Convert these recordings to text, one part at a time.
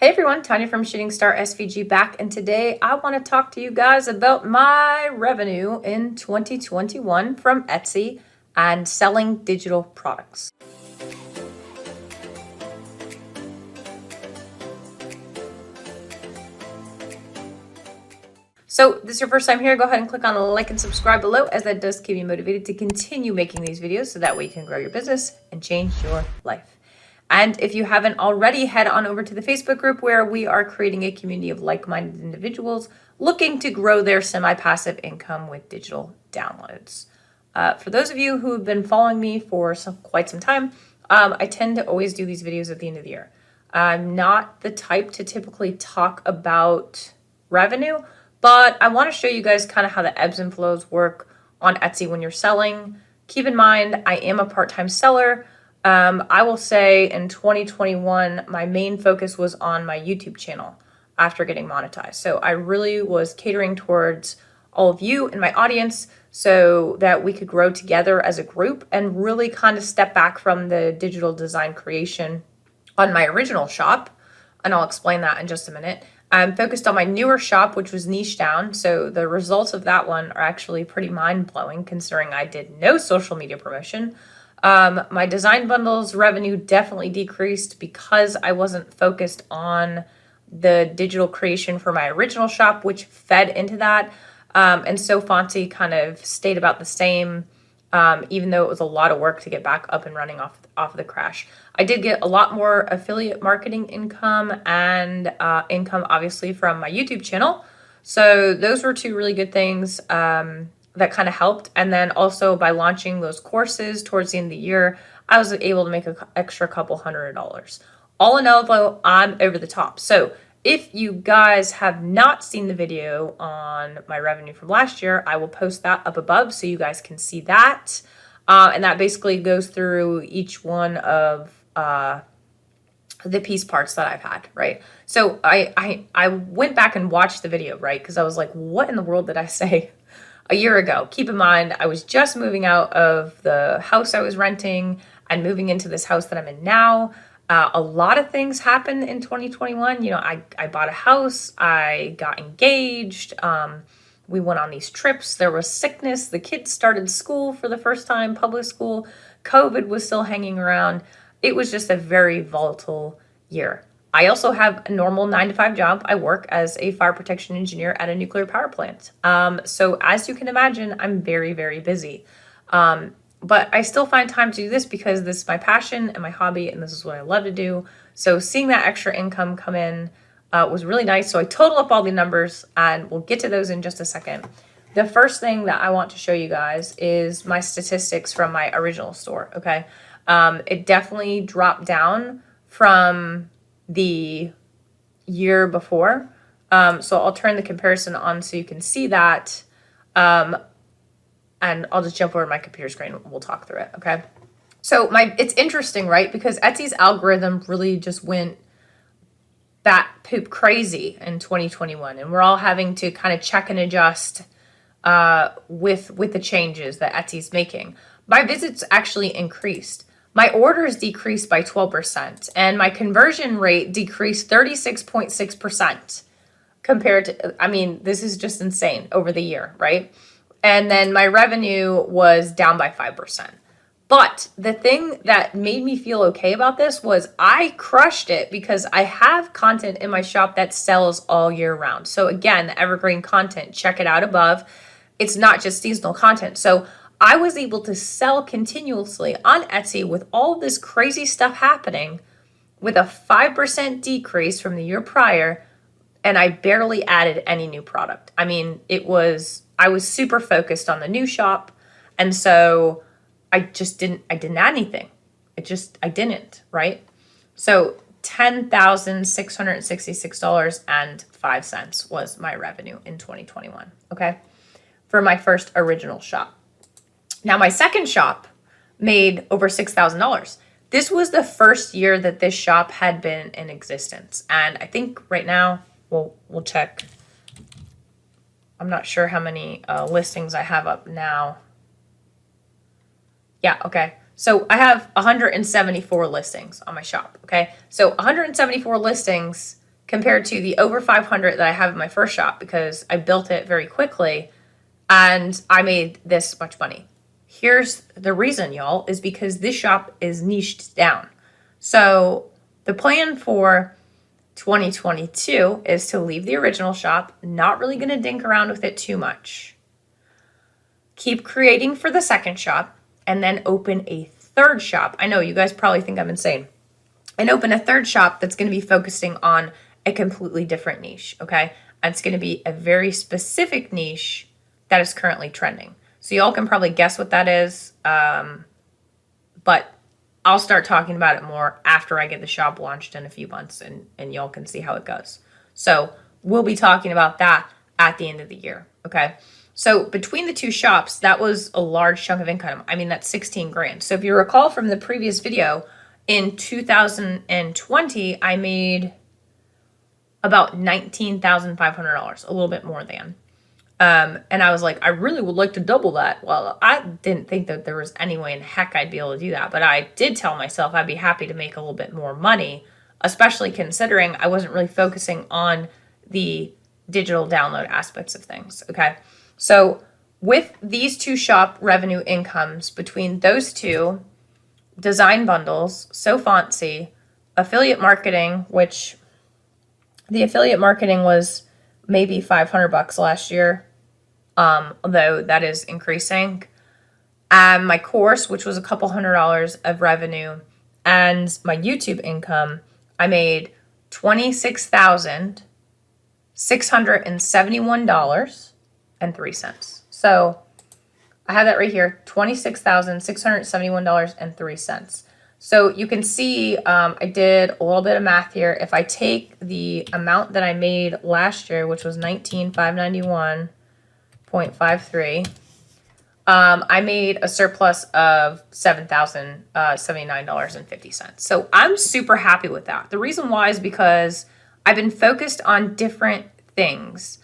Hey everyone, Tanya from Shooting Star SVG back, and today I want to talk to you guys about my revenue in 2021 from Etsy and selling digital products. So if this is your first time here, go ahead and click on like and subscribe below, as that does keep you motivated to continue making these videos so that way you can grow your business and change your life. And if you haven't already, head on over to the Facebook group where we are creating a community of like-minded individuals looking to grow their semi-passive income with digital downloads. For those of you who have been following me for quite some time, I tend to always do these videos at the end of the year. I'm not the type to typically talk about revenue, but I want to show you guys kind of how the ebbs and flows work on Etsy when you're selling. Keep in mind, I am a part-time seller. I will say in 2021, my main focus was on my YouTube channel after getting monetized. So I really was catering towards all of you in my audience so that we could grow together as a group and really kind of step back from the digital design creation on my original shop. And I'll explain that in just a minute. I'm focused on my newer shop, which was niche down. So the results of that one are actually pretty mind-blowing considering I did no social media promotion. My design bundles revenue definitely decreased because I wasn't focused on the digital creation for my original shop, which fed into that. And So Fonzie kind of stayed about the same, even though it was a lot of work to get back up and running off the crash. I did get a lot more affiliate marketing income and income, obviously, from my YouTube channel. So those were two really good things that kind of helped. And then also by launching those courses towards the end of the year, I was able to make an extra couple $100. All in all, though, I'm over the top. So if you guys have not seen the video on my revenue from last year, I will post that up above so you guys can see that. And that basically goes through each one of the piece parts that I've had, right? So I went back and watched the video, right? Because I was like, what in the world did I say a year ago? Keep in mind, I was just moving out of the house I was renting and moving into this house that I'm in now. A lot of things happened in 2021. You know, I bought a house, I got engaged, we went on these trips, there was sickness, the kids started school for the first time, public school, COVID was still hanging around. It was just a very volatile year. I also have a normal 9-to-5 job. I work as a fire protection engineer at a nuclear power plant. So as you can imagine, I'm very, very busy. But I still find time to do this because this is my passion and my hobby, and this is what I love to do. So seeing that extra income come in was really nice. So I total up all the numbers, and we'll get to those in just a second. The first thing that I want to show you guys is my statistics from my original store, okay? It definitely dropped down from the year before. So I'll turn the comparison on so you can see that. And I'll just jump over to my computer screen and we'll talk through it, okay? So it's interesting, right? Because Etsy's algorithm really just went bat poop crazy in 2021. And we're all having to kind of check and adjust with the changes that Etsy's making. My visits actually increased. My orders decreased by 12%, and my conversion rate decreased 36.6% compared to, I mean, this is just insane over the year, right? And then my revenue was down by 5%. But the thing that made me feel okay about this was I crushed it because I have content in my shop that sells all year round. So again, the evergreen content, check it out above. It's not just seasonal content. So I was able to sell continuously on Etsy with all this crazy stuff happening with a 5% decrease from the year prior, and I barely added any new product. I mean, I was super focused on the new shop, and so I didn't add anything. I didn't, right? So $10,666.05 was my revenue in 2021, okay? For my first original shop. Now, my second shop made over $6,000. This was the first year that this shop had been in existence. And I think right now, we'll check. I'm not sure how many listings I have up now. Yeah, okay. So I have 174 listings on my shop, okay? So 174 listings compared to the over 500 that I have in my first shop, because I built it very quickly and I made this much money. Here's the reason, y'all, is because this shop is niched down. So the plan for 2022 is to leave the original shop, not really going to dink around with it too much. Keep creating for the second shop, and then open a third shop. I know you guys probably think I'm insane. And open a third shop that's going to be focusing on a completely different niche, okay? And it's going to be a very specific niche that is currently trending. So y'all can probably guess what that is, but I'll start talking about it more after I get the shop launched in a few months, and y'all can see how it goes. So we'll be talking about that at the end of the year, okay? So between the two shops, that was a large chunk of income. I mean, that's 16 grand. So if you recall from the previous video, in 2020, I made about $19,500, a little bit more than. And I was like, I really would like to double that. Well, I didn't think that there was any way in heck I'd be able to do that. But I did tell myself I'd be happy to make a little bit more money, especially considering I wasn't really focusing on the digital download aspects of things, okay? So with these two shop revenue incomes, between those two, design bundles, So Fontsy, affiliate marketing, which the affiliate marketing was maybe $500 last year, although that is increasing. My course, which was a couple $100s of revenue, and my YouTube income, I made $26,671.03. So I have that right here, $26,671.03. So you can see I did a little bit of math here. If I take the amount that I made last year, which was $19,591.53, I made a surplus of $7,079.50. So I'm super happy with that. The reason why is because I've been focused on different things.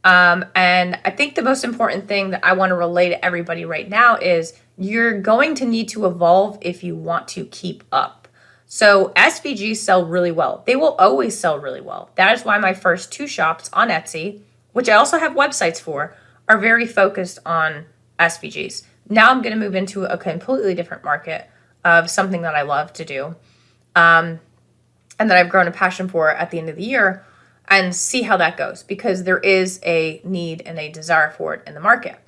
And I think the most important thing that I want to relay to everybody right now is you're going to need to evolve if you want to keep up. So SVGs sell really well. They will always sell really well. That is why my first two shops on Etsy, which I also have websites for, are very focused on SVGs. Now I'm going to move into a completely different market of something that I love to do, and that I've grown a passion for at the end of the year, and see how that goes, because there is a need and a desire for it in the market.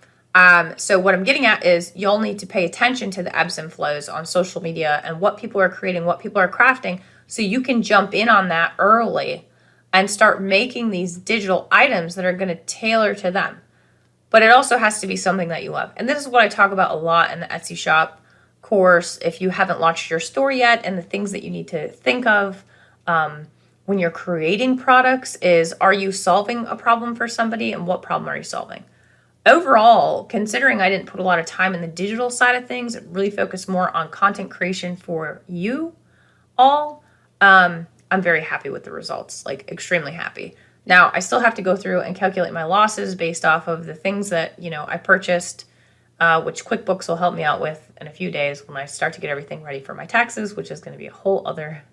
So what I'm getting at is you'll need to pay attention to the ebbs and flows on social media and what people are creating, what people are crafting, so you can jump in on that early and start making these digital items that are going to tailor to them. But it also has to be something that you love. And this is what I talk about a lot in the Etsy shop course. If you haven't launched your store yet, and the things that you need to think of when you're creating products is, are you solving a problem for somebody, and what problem are you solving? Overall, considering I didn't put a lot of time in the digital side of things, really focused more on content creation for you all, I'm very happy with the results, like extremely happy. Now, I still have to go through and calculate my losses based off of the things that, you know, I purchased, which QuickBooks will help me out with in a few days when I start to get everything ready for my taxes, which is going to be a whole other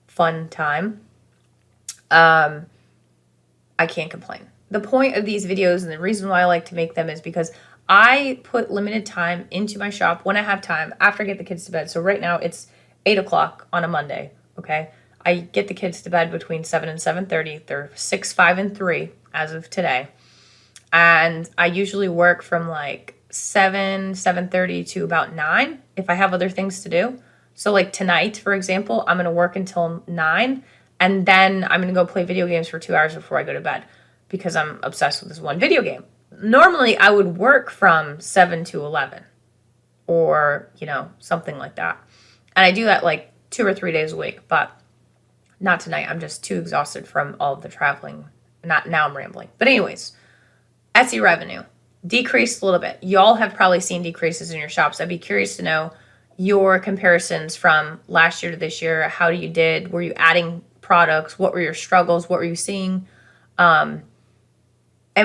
fun time. I can't complain. The point of these videos, and the reason why I like to make them, is because I put limited time into my shop when I have time after I get the kids to bed. So right now it's 8 o'clock on a Monday, okay? I get the kids to bed between 7 and 7:30. They're 6, 5, and 3 as of today. And I usually work from like 7, 7:30 to about 9 if I have other things to do. So like tonight, for example, I'm going to work until 9, and then I'm going to go play video games for 2 hours before I go to bed, because I'm obsessed with this one video game. Normally, I would work from 7 to 11 or, you know, something like that. And I do that like 2 or 3 days a week, but not tonight. I'm just too exhausted from all of the traveling. Now I'm rambling. But anyways, Etsy revenue decreased a little bit. Y'all have probably seen decreases in your shops. I'd be curious to know your comparisons from last year to this year. How you did? Were you adding products? What were your struggles? What were you seeing? And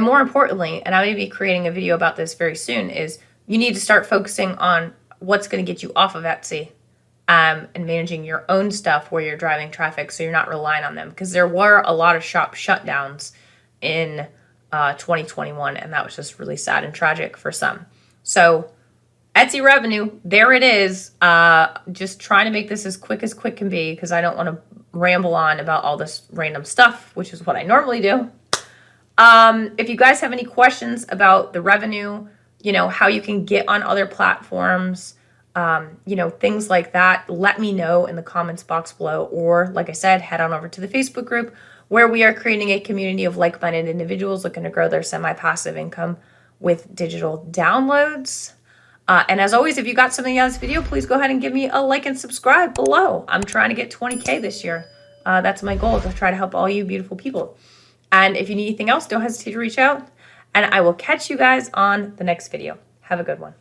more importantly, and I may be creating a video about this very soon, is you need to start focusing on what's going to get you off of Etsy and managing your own stuff where you're driving traffic so you're not relying on them. Because there were a lot of shop shutdowns in 2021, and that was just really sad and tragic for some. So Etsy revenue, there it is. Just trying to make this as quick can be because I don't want to ramble on about all this random stuff, which is what I normally do. If you guys have any questions about the revenue, how you can get on other platforms, things like that, let me know in the comments box below. Or like I said, head on over to the Facebook group where we are creating a community of like-minded individuals looking to grow their semi-passive income with digital downloads. And as always, if you got something out of this video, please go ahead and give me a like and subscribe below. I'm trying to get 20K this year. That's my goal, to try to help all you beautiful people. And if you need anything else, don't hesitate to reach out. And I will catch you guys on the next video. Have a good one.